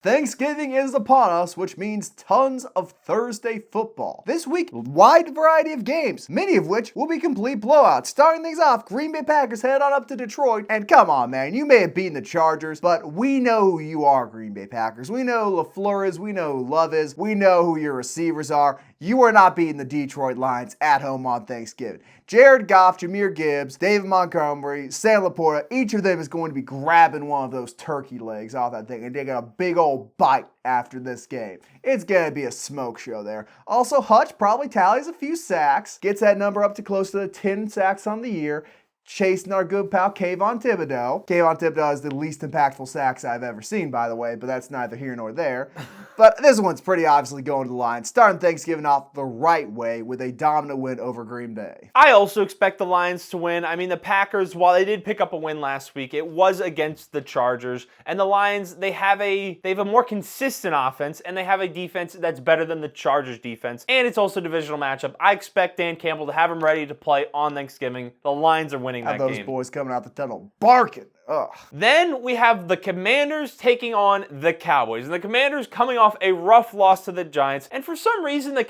Thanksgiving is upon us, which means tons of Thursday football. This week, wide variety of games, many of which will be complete blowouts. Starting things off, Green Bay Packers head on up to Detroit, and come on, man, you may have beaten the Chargers, but we know who you are, Green Bay Packers. We know who LaFleur is, we know who Love is, we know who your receivers are. You are not beating the Detroit Lions at home on Thanksgiving. Jared Goff, Jahmyr Gibbs, David Montgomery, Sam Laporta, each of them is going to be grabbing one of those turkey legs off that thing and taking a big old bite after this game. It's going to be a smoke show there. Also, Hutch probably tallies a few sacks, gets that number up to close to the 10 sacks on the year, chasing our good pal Kayvon Thibodeau. Kayvon Thibodeau is the least impactful sacks I've ever seen, by the way, but that's neither here nor there. But this one's pretty obviously going to the Lions, starting Thanksgiving off the right way with a dominant win over Green Bay. I also expect the Lions to win. I mean, the Packers, while they did pick up a win last week, it was against the Chargers. And the Lions, they have a more consistent offense, and they have a defense that's better than the Chargers defense. And it's also a divisional matchup. I expect Dan Campbell to have him ready to play on Thanksgiving. The Lions are winning that game. Those boys coming out the tunnel barking. Ugh. Then we have the Commanders taking on the Cowboys. And the Commanders coming off a rough loss to the Giants. And for some reason, the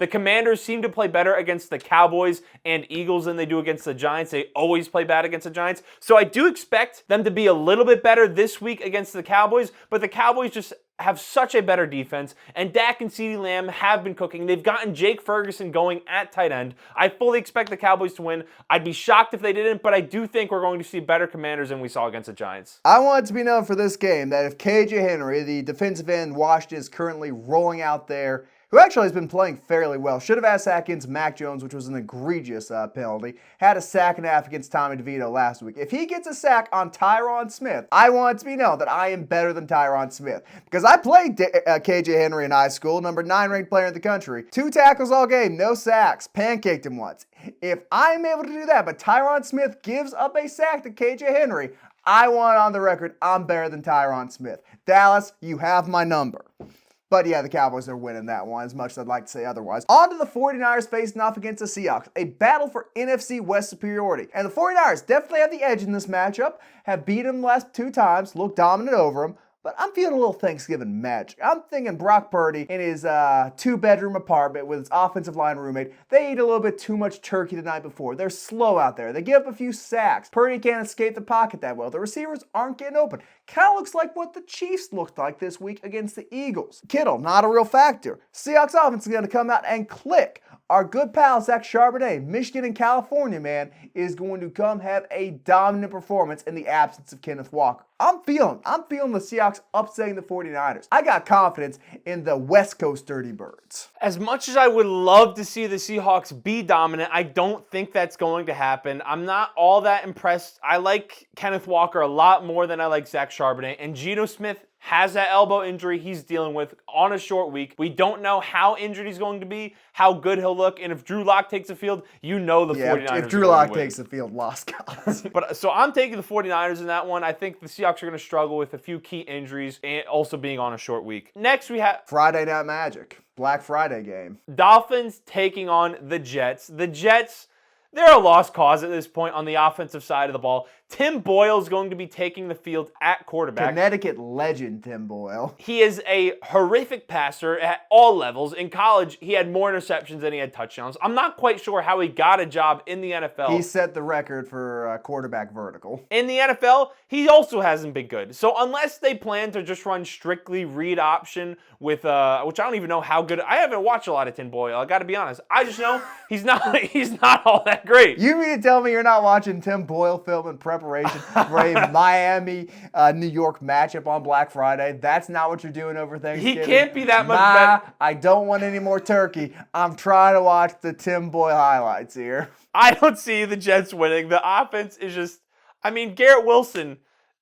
Commanders seem to play better against the Cowboys and Eagles than they do against the Giants. They always play bad against the Giants. So I do expect them to be a little bit better this week against the Cowboys. But the Cowboys just have such a better defense, and Dak and CeeDee Lamb have been cooking. They've gotten Jake Ferguson going at tight end. I fully expect the Cowboys to win. I'd be shocked if they didn't, but I do think we're going to see better Commanders than we saw against the Giants. I want it to be known for this game that if KJ Henry, the defensive end Washington, is currently rolling out there, who actually has been playing fairly well, should have had a sack against Mac Jones, which was an egregious penalty, had a sack and a half against Tommy DeVito last week. If he gets a sack on Tyron Smith, I want it to be known that I am better than Tyron Smith. Because I played KJ Henry in high school, number 9 ranked player in the country. 2 tackles all game, no sacks, pancaked him once. If I'm able to do that, but Tyron Smith gives up a sack to KJ Henry, I want on the record, I'm better than Tyron Smith. Dallas, you have my number. But yeah, the Cowboys are winning that one, as much as I'd like to say otherwise. On to the 49ers facing off against the Seahawks. A battle for NFC West superiority. And the 49ers definitely have the edge in this matchup, have beaten them the last 2 times, looked dominant over them. But I'm feeling a little Thanksgiving magic. I'm thinking Brock Purdy in his 2-bedroom apartment with his offensive line roommate. They ate a little bit too much turkey the night before. They're slow out there. They give up a few sacks. Purdy can't escape the pocket that well. The receivers aren't getting open. Kind of looks like what the Chiefs looked like this week against the Eagles. Kittle, not a real factor. Seahawks offense is going to come out and click. Our good pal, Zach Charbonnet, Michigan and California, man, is going to come have a dominant performance in the absence of Kenneth Walker. I'm feeling the Seahawks upsetting the 49ers. I got confidence in the West Coast Dirty Birds. As much as I would love to see the Seahawks be dominant, I don't think that's going to happen. I'm not all that impressed. I like Kenneth Walker a lot more than I like Zach Charbonnet. And Geno Smith has that elbow injury he's dealing with on a short week. We don't know how injured he's going to be, how good he'll look, and if Drew Lock takes the field, you know the 49ers if Drew Lock takes the field, lost cause. So I'm taking the 49ers in that one. I think the Seahawks are going to struggle with a few key injuries and also being on a short week. Next we have Friday Night Magic, Black Friday game. Dolphins taking on the Jets. The Jets, they're a lost cause at this point on the offensive side of the ball. Tim Boyle is going to be taking the field at quarterback. Connecticut legend Tim Boyle. He is a horrific passer at all levels. In college, he had more interceptions than he had touchdowns. I'm not quite sure how he got a job in the NFL. He set the record for quarterback vertical. In the NFL, he also hasn't been good. So unless they plan to just run strictly read option with, which I don't even know how good. I haven't watched a lot of Tim Boyle. I got to be honest. I just know he's not all that great. You mean to tell me you're not watching Tim Boyle film in preparation for a Miami-New York matchup on Black Friday? That's not what you're doing over Thanksgiving. He can't be that much better. I don't want any more turkey. I'm trying to watch the Tim Boyle highlights here. I don't see the Jets winning. The offense is just, Garrett Wilson,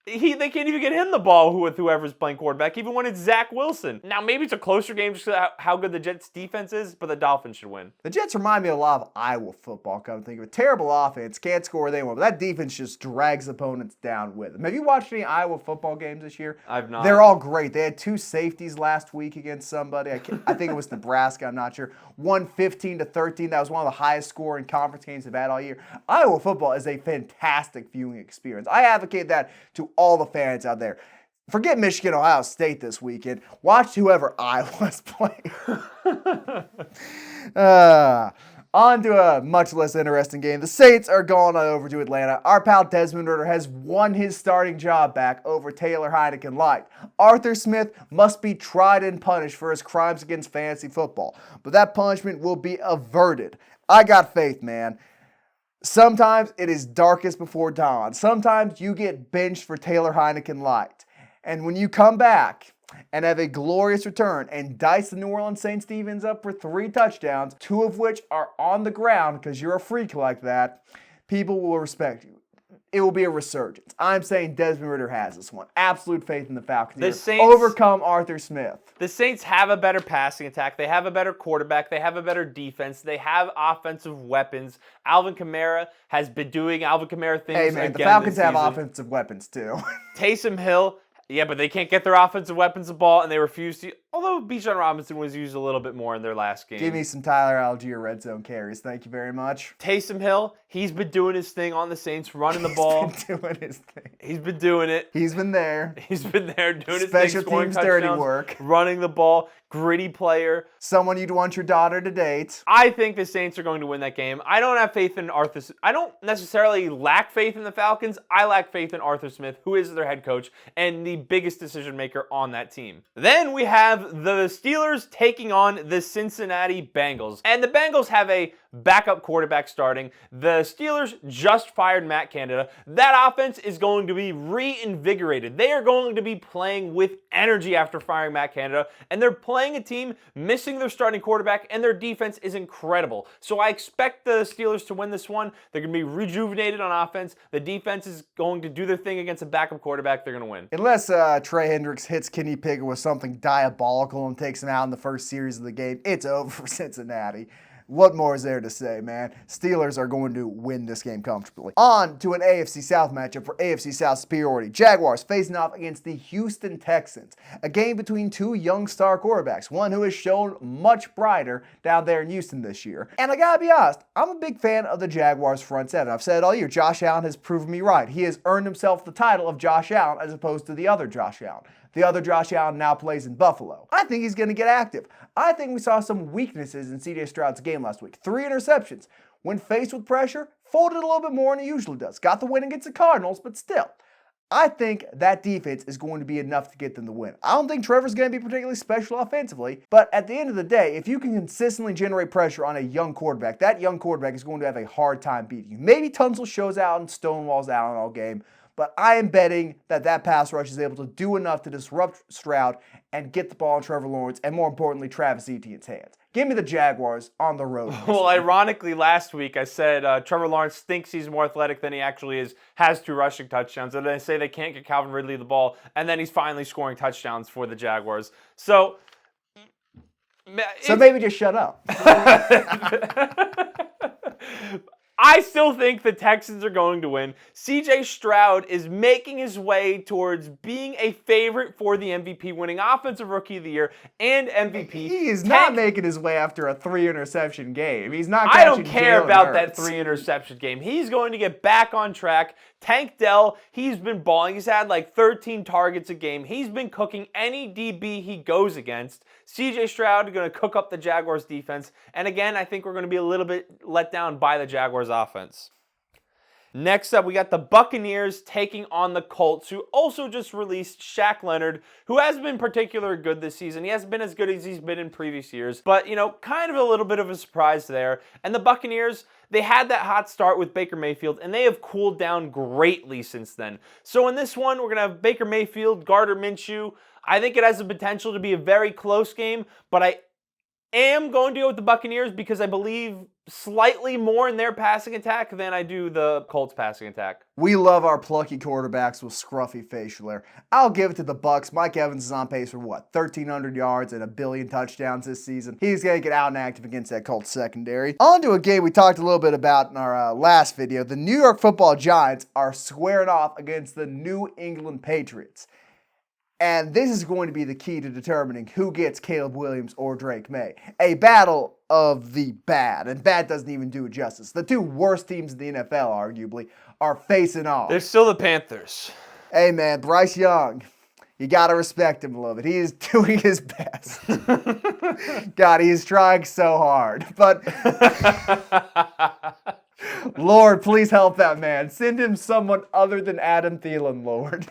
they can't even get him the ball with whoever's playing quarterback, even when it's Zach Wilson. Now, maybe it's a closer game just because of how good the Jets' defense is, but the Dolphins should win. The Jets remind me a lot of Iowa football, come to think of it. Terrible offense, can't score where they want, but that defense just drags opponents down with them. Have you watched any Iowa football games this year? I've not. They're all great. They had 2 safeties last week against somebody. I think it was Nebraska, I'm not sure. Won 15-13. That was one of the highest scoring conference games they've had all year. Iowa football is a fantastic viewing experience. I advocate that to all the fans out there. Forget Michigan, Ohio State this weekend. Watch whoever Iowa's playing. On to a much less interesting game. The Saints are going over to Atlanta. Our pal Desmond Ridder has won his starting job back over Taylor Heineken Light. Arthur Smith must be tried and punished for his crimes against fantasy football, but that punishment will be averted. I got faith, man. Sometimes it is darkest before dawn. Sometimes you get benched for Taylor Heineken Light. And when you come back and have a glorious return and dice the New Orleans Saints defense up for 3 touchdowns, 2 of which are on the ground because you're a freak like that, people will respect you. It will be a resurgence. I'm saying Desmond Ridder has this one. Absolute faith in the Falcons. The Saints overcome Arthur Smith. The Saints have a better passing attack. They have a better quarterback. They have a better defense. They have offensive weapons. Alvin Kamara has been doing Alvin Kamara things. Hey, man, the Falcons have offensive weapons, too. Taysom Hill. Yeah, but they can't get their offensive weapons the ball, and they refuse to. Although Bijan Robinson was used a little bit more in their last game. Give me some Tyler Algier red zone carries. Thank you very much. Taysom Hill, he's been doing his thing on the Saints, running the ball. He's been doing his thing. He's been doing it. He's been there. He's been there doing his Special thing, scoring teams dirty touchdowns, work. running the ball, gritty player. Someone you'd want your daughter to date. I think the Saints are going to win that game. I don't have faith in Arthur. I don't necessarily lack faith in the Falcons. I lack faith in Arthur Smith, who is their head coach and the biggest decision maker on that team. Then we have the Steelers taking on the Cincinnati Bengals. And the Bengals have a backup quarterback starting. The Steelers just fired Matt Canada. That offense is going to be reinvigorated. They are going to be playing with energy after firing Matt Canada, and they're playing a team missing their starting quarterback, and their defense is incredible. So I expect the Steelers to win this one. They're going to be rejuvenated on offense. The defense is going to do their thing against a backup quarterback. They're going to win. Unless Trey Hendricks hits Kenny Pickett with something diabolical and takes him out in the first series of the game, it's over for Cincinnati. What more is there to say, man? Steelers are going to win this game comfortably. On to an AFC South matchup for AFC South superiority. Jaguars facing off against the Houston Texans. A game between 2 young star quarterbacks, one who has shown much brighter down there in Houston this year. And I gotta be honest, I'm a big fan of the Jaguars front seven. I've said it all year, Josh Allen has proven me right. He has earned himself the title of Josh Allen as opposed to the other Josh Allen. The other Josh Allen now plays in Buffalo. I think he's going to get active. I think we saw some weaknesses in C.J. Stroud's game last week. 3 interceptions. When faced with pressure, folded a little bit more than he usually does. Got the win against the Cardinals, but still. I think that defense is going to be enough to get them the win. I don't think Trevor's going to be particularly special offensively, but at the end of the day, if you can consistently generate pressure on a young quarterback, that young quarterback is going to have a hard time beating you. Maybe Tunsil shows out and stonewalls Allen all game, but I am betting that pass rush is able to do enough to disrupt Stroud and get the ball in Trevor Lawrence and, more importantly, Travis Etienne's hands. Give me the Jaguars on the road. Well, ironically, last week I said Trevor Lawrence thinks he's more athletic than he actually is, has 2 rushing touchdowns, and I say they can't get Calvin Ridley the ball, and then he's finally scoring touchdowns for the Jaguars. So maybe just shut up. I still think the Texans are going to win. C.J. Stroud is making his way towards being a favorite for the MVP, winning Offensive Rookie of the Year and MVP. He is not making his way after a 3-interception game. He's not. I don't care about that 3-interception game. He's going to get back on track. Tank Dell, he's been balling. He's had like 13 targets a game. He's been cooking any DB he goes against. C.J. Stroud is going to cook up the Jaguars defense. And again, I think we're going to be a little bit let down by the Jaguars offense. Next up, we got the Buccaneers taking on the Colts, who also just released Shaq Leonard, who has been particularly good this season. He hasn't been as good as he's been in previous years, but, kind of a little bit of a surprise there. And the Buccaneers, they had that hot start with Baker Mayfield, and they have cooled down greatly since then. So in this one, we're going to have Baker Mayfield, Gardner Minshew. I think it has the potential to be a very close game, but I am going to go with the Buccaneers because I believe slightly more in their passing attack than I do the Colts passing attack. We love our plucky quarterbacks with scruffy facial hair. I'll give it to the Bucs. Mike Evans is on pace for 1,300 yards and 1 billion touchdowns this season. He's going to get out and active against that Colts secondary. On to a game we talked a little bit about in our last video. The New York Football Giants are squaring off against the New England Patriots. And this is going to be the key to determining who gets Caleb Williams or Drake May. A battle of the bad, and bad doesn't even do it justice. The 2 worst teams in the NFL, arguably, are facing off. They're still the Panthers. Hey, man, Bryce Young. You got to respect him a little bit. He is doing his best. God, he is trying so hard. But Lord, please help that man. Send him someone other than Adam Thielen, Lord.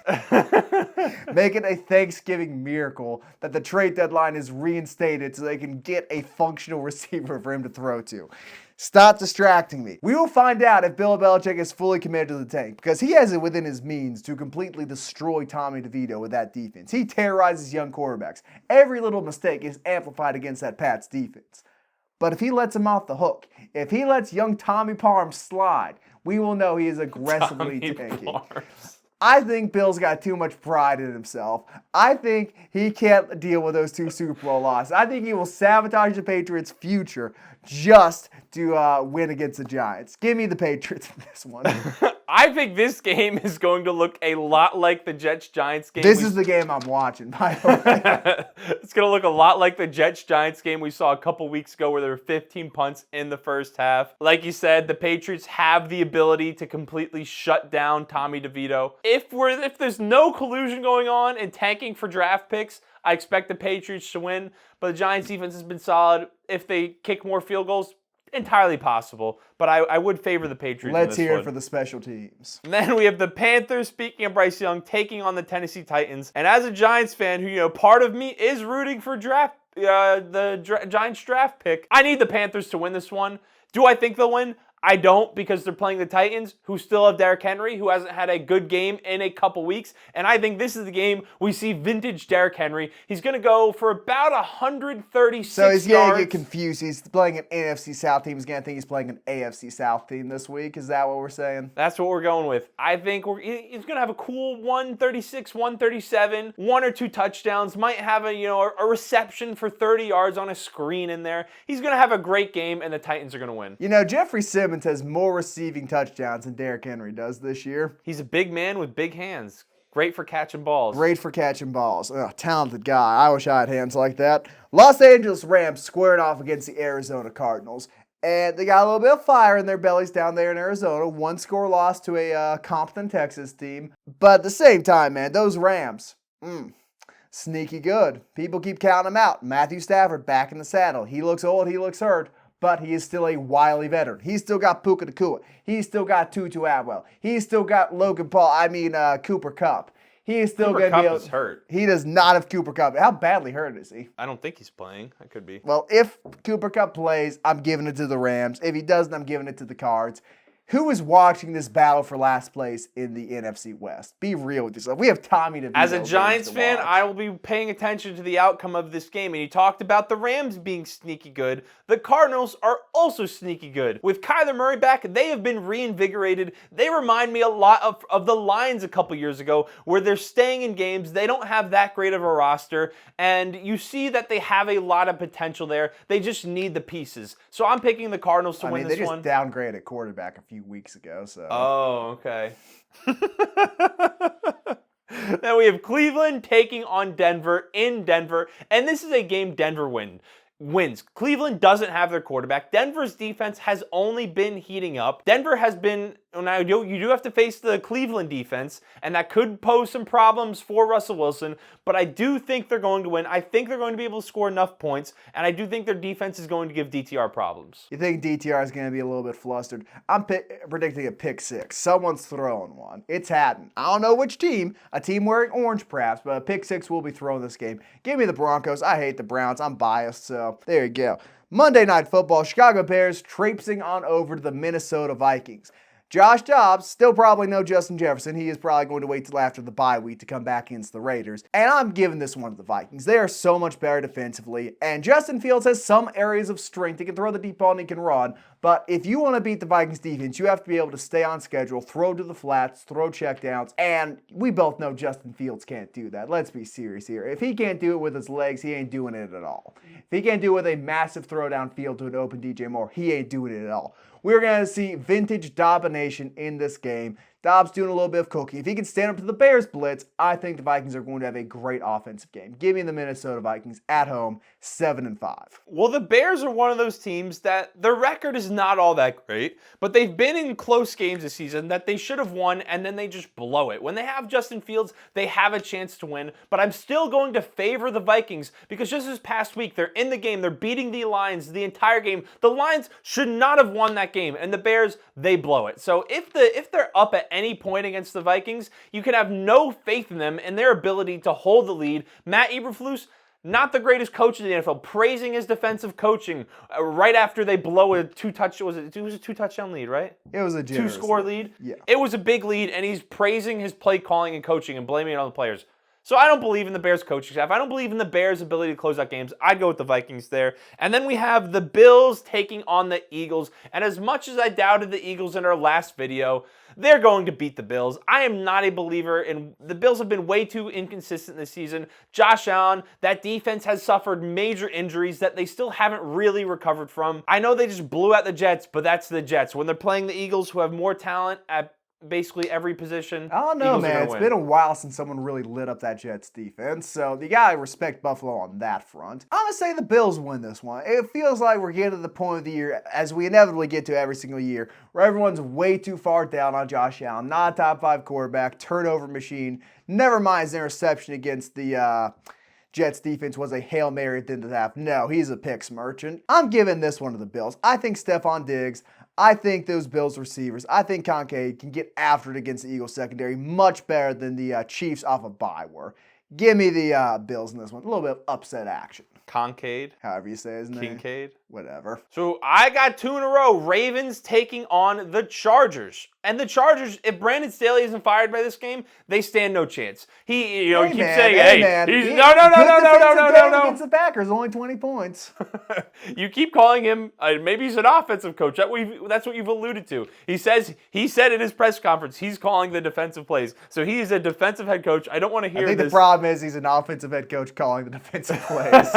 Make it a Thanksgiving miracle that the trade deadline is reinstated so they can get a functional receiver for him to throw to. Stop distracting me. We will find out if Bill Belichick is fully committed to the tank, because he has it within his means to completely destroy Tommy DeVito with that defense. He terrorizes young quarterbacks. Every little mistake is amplified against that Pats defense. But if he lets him off the hook, if he lets young Tommy Parm slide, we will know he is aggressively tanking. I think Bill's got too much pride in himself. I think he can't deal with those 2 Super Bowl losses. I think he will sabotage the Patriots' future just to win against the Giants. Give me the Patriots in this one. I think this game is going to look a lot like the Jets-Giants game. This is the game I'm watching, by the way. It's going to look a lot like the Jets-Giants game we saw a couple weeks ago where there were 15 punts in the first half. Like you said, the Patriots have the ability to completely shut down Tommy DeVito. If there's no collusion going on and tanking for draft picks, I expect the Patriots to win. But the Giants' defense has been solid. If they kick more field goals, entirely possible, but I would favor the Patriots. Let's hear it for the special teams. And then we have the Panthers, speaking of Bryce Young, taking on the Tennessee Titans. And as a Giants fan who, part of me is rooting for the Giants draft pick, I need the Panthers to win this one. Do I think they'll win? I don't, because they're playing the Titans, who still have Derrick Henry, who hasn't had a good game in a couple weeks. And I think this is the game we see vintage Derrick Henry. He's going to go for about 136 yards. So he's going to get confused. He's playing an NFC South team. He's going to think he's playing an AFC South team this week. Is that what we're saying? That's what we're going with. I think he's going to have a cool 136, 137, 1 or 2 touchdowns. Might have a reception for 30 yards on a screen in there. He's going to have a great game, and the Titans are going to win. Jeffrey Simmons has more receiving touchdowns than Derrick Henry does this year. He's a big man with big hands. Great for catching balls. Great for catching balls. Talented guy. I wish I had hands like that. Los Angeles Rams squared off against the Arizona Cardinals. And they got a little bit of fire in their bellies down there in Arizona. 1-score loss to a competent Texas team. But at the same time, man, those Rams, sneaky good. People keep counting them out. Matthew Stafford back in the saddle. He looks old. He looks hurt. But he is still a wily veteran. He's still got Puka Nacua. He's still got Tutu Atwell. He's still got Cooper Kupp. He is still going to be able. Is hurt. He does not have Cooper Kupp. How badly hurt is he? I don't think he's playing. I could be. Well, if Cooper Kupp plays, I'm giving it to the Rams. If he doesn't, I'm giving it to the Cards. Who is watching this battle for last place in the NFC West? Be real with yourself. We have Tommy DeVito. As a Giants fan, I will be paying attention to the outcome of this game. And you talked about the Rams being sneaky good. The Cardinals are also sneaky good. With Kyler Murray back, they have been reinvigorated. They remind me a lot of the Lions a couple years ago, where they're staying in games. They don't have that great of a roster. And you see that they have a lot of potential there. They just need the pieces. So I'm picking the Cardinals to win this one. They just downgraded quarterback a few weeks ago. So. Oh, okay. Then we have Cleveland taking on Denver in Denver. And this is a game Denver wins. Cleveland doesn't have their quarterback. Denver's defense has only been heating up. Denver has been, now you do have to face the Cleveland defense, and that could pose some problems for Russell Wilson, but I do think they're going to win. I think they're going to be able to score enough points, and I do think their defense is going to give DTR problems. You think DTR is going to be a little bit flustered? I'm predicting a pick 6. Someone's throwing one. It's happening. I don't know which team, a team wearing orange perhaps, but a pick 6 will be thrown this game. Give me the Broncos. I hate the Browns. I'm biased, so there you go. Monday Night Football, Chicago Bears traipsing on over to the Minnesota Vikings. Josh Dobbs, still probably no Justin Jefferson. He is probably going to wait till after the bye week to come back against the Raiders. And I'm giving this one to the Vikings. They are so much better defensively. And Justin Fields has some areas of strength. He can throw the deep ball and he can run. But if you want to beat the Vikings defense, you have to be able to stay on schedule, throw to the flats, throw checkdowns. And we both know Justin Fields can't do that. Let's be serious here. If he can't do it with his legs, he ain't doing it at all. If he can't do it with a massive throw downfield to an open DJ Moore, he ain't doing it at all. We're going to see vintage domination in this game. Dobbs doing a little bit of cooking. If he can stand up to the Bears blitz, I think the Vikings are going to have a great offensive game. Give me the Minnesota Vikings at home, 7-5. Well, the Bears are one of those teams that their record is not all that great, but they've been in close games this season that they should have won, and then they just blow it. When they have Justin Fields, they have a chance to win, but I'm still going to favor the Vikings because just this past week, they're in the game, they're beating the Lions the entire game. The Lions should not have won that game, and the Bears, they blow it. So if they're up at any point against the Vikings, you can have no faith in them and their ability to hold the lead. Matt Eberflus, not the greatest coach in the NFL, praising his defensive coaching right after they blow a two-touchdown lead, right? It was a generous 2-score lead. Yeah. It was a big lead, and he's praising his play calling and coaching and blaming it on the players. So I don't believe in the Bears coaching staff. I don't believe in the Bears' ability to close out games. I'd go with the Vikings there. And then we have the Bills taking on the Eagles. And as much as I doubted the Eagles in our last video, they're going to beat the Bills. I am not a believer in the Bills. Have been way too inconsistent this season. Josh Allen, that defense has suffered major injuries that they still haven't really recovered from. I know they just blew out the Jets, but that's the Jets. When they're playing the Eagles, who have more talent at basically every position, I don't know, man. It's been a while since someone really lit up that Jets defense, so you gotta respect Buffalo on that front. I'm gonna say the Bills win this one. It feels like we're getting to the point of the year, as we inevitably get to every single year, where everyone's way too far down on Josh Allen. Not a top 5 quarterback, turnover machine. Never mind his interception against the Jets defense was a Hail Mary at the end of the half. No, he's a picks merchant. I'm giving this one to the Bills. I think Stephon Diggs, I think those Bills receivers, I think Kincaid can get after it against the Eagles secondary much better than the Chiefs off a bye were. Give me the Bills in this one. A little bit of upset action. Kincaid. However you say his name. Kincaid. Whatever. So I got 2 in a row. Ravens taking on the Chargers. And the Chargers, if Brandon Staley isn't fired by this game, they stand no chance. He keeps saying, no. Against the Packers, only 20 points. You keep calling him, maybe he's an offensive coach. That's what you've alluded to. He said in his press conference, he's calling the defensive plays. So he is a defensive head coach. I don't want to hear this. I think the problem is he's an offensive head coach calling the defensive plays.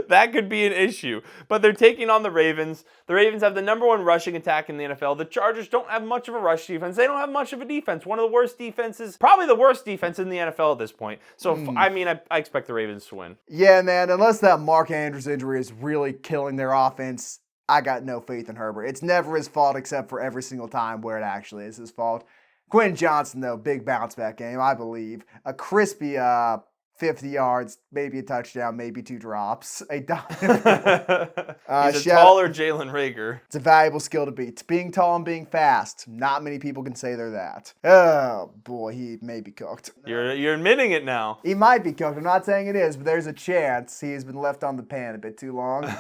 that could be an issue. But they're taking on the Ravens. The Ravens have the number 1 rushing attack in the NFL. The Chargers don't have much of a rush defense. They don't have much of a defense. One of the worst defenses, probably the worst defense in the NFL at this point. So, I expect the Ravens to win. Yeah, man, unless that Mark Andrews injury is really killing their offense, I got no faith in Herbert. It's never his fault except for every single time where it actually is his fault. Quentin Johnson, though, big bounce back game, I believe. A crispy 50 yards, maybe a touchdown, maybe 2 drops. A dominant. He's a taller Jalen Reagor. It's a valuable skill to beat. It's being tall and being fast. Not many people can say they're that. Oh, boy, he may be cooked. You're admitting it now. He might be cooked. I'm not saying it is, but there's a chance he has been left on the pan a bit too long.